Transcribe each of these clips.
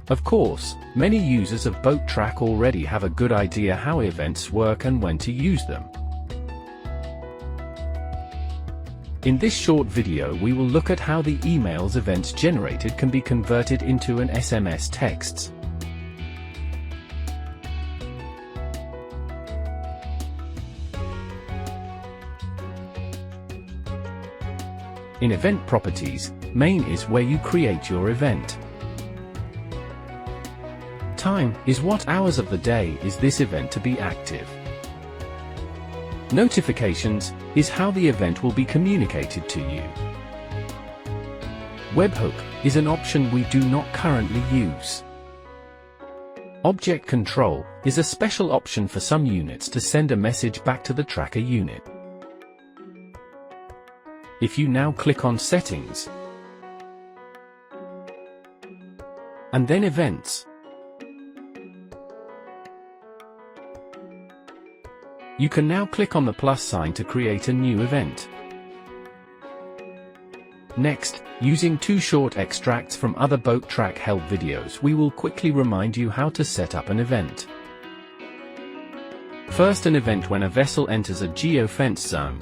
Of course, many users of BoatTrack already have a good idea how events work and when to use them. In this short video we will look at how the emails events generated can be converted into an SMS texts. In Event Properties, Main is where you create your event. Time is what hours of the day is this event to be active. Notifications is how the event will be communicated to you. Webhook is an option we do not currently use. Object Control is a special option for some units to send a message back to the tracker unit. If you now click on Settings and then Events, you can now click on the plus sign to create a new event. Next, using two short extracts from other BoatTrack help videos, we will quickly remind you how to set up an event. First, an event when a vessel enters a geofence zone.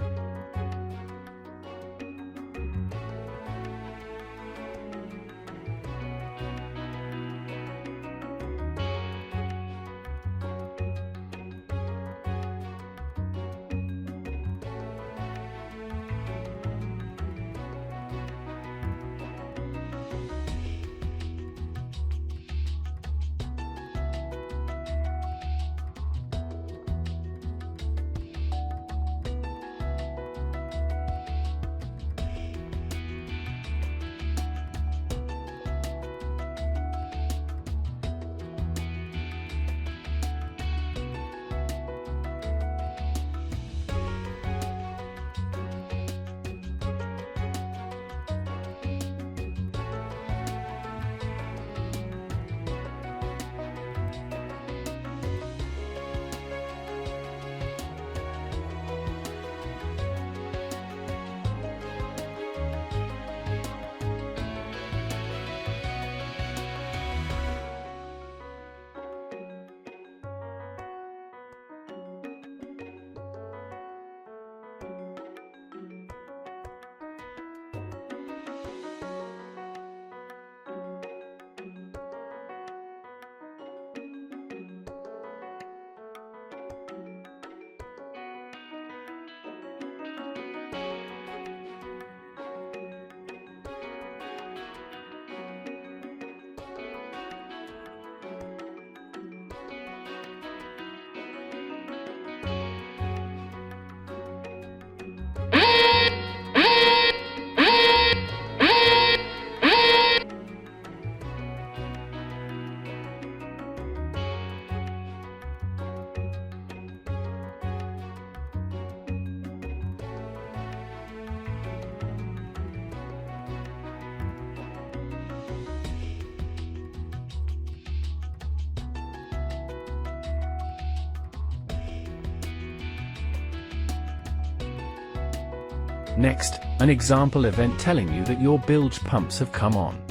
Next, an example event telling you that your bilge pumps have come on.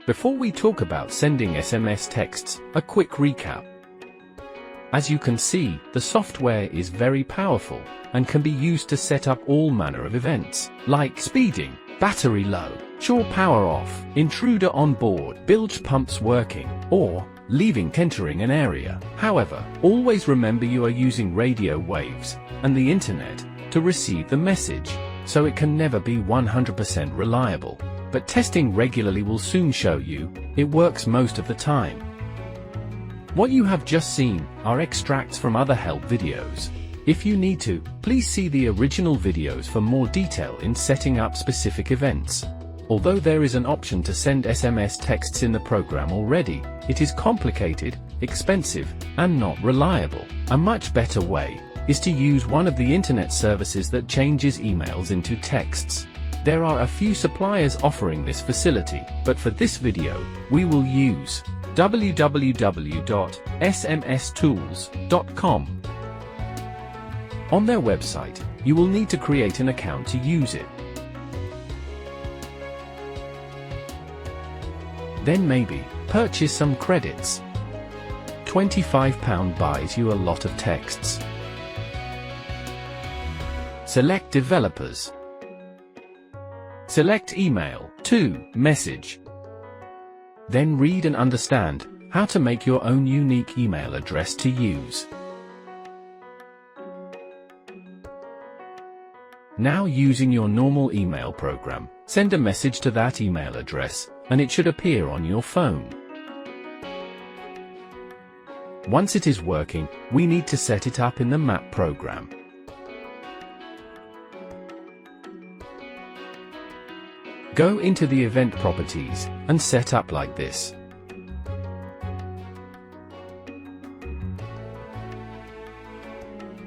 Before we talk about sending SMS texts, a quick recap. As you can see, the software is very powerful and can be used to set up all manner of events, like speeding, battery low, shore power off, intruder on board, bilge pumps working, or leaving entering an area. However, always remember you are using radio waves and the internet to receive the message, so it can never be 100% reliable. But testing regularly will soon show you it works most of the time. What you have just seen are extracts from other help videos. If you need to, please see the original videos for more detail in setting up specific events. Although there is an option to send SMS texts in the program already, it is complicated, expensive, and not reliable. A much better way is to use one of the internet services that changes emails into texts. There are a few suppliers offering this facility, but for this video, we will use www.smstools.com. On their website, you will need to create an account to use it. Then maybe purchase some credits. £25 buys you a lot of texts. Select developers. Select email to message. Then read and understand how to make your own unique email address to use. Now, using your normal email program, send a message to that email address, and it should appear on your phone. Once it is working, we need to set it up in the map program. Go into the event properties and set up like this.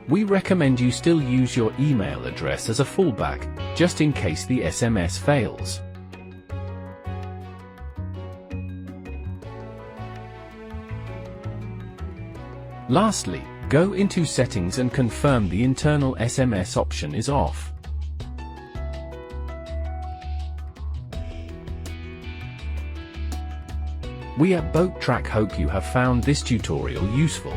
We recommend you still use your email address as a fallback, just in case the SMS fails. Lastly, go into settings and confirm the internal SMS option is off. We at BoatTrack hope you have found this tutorial useful.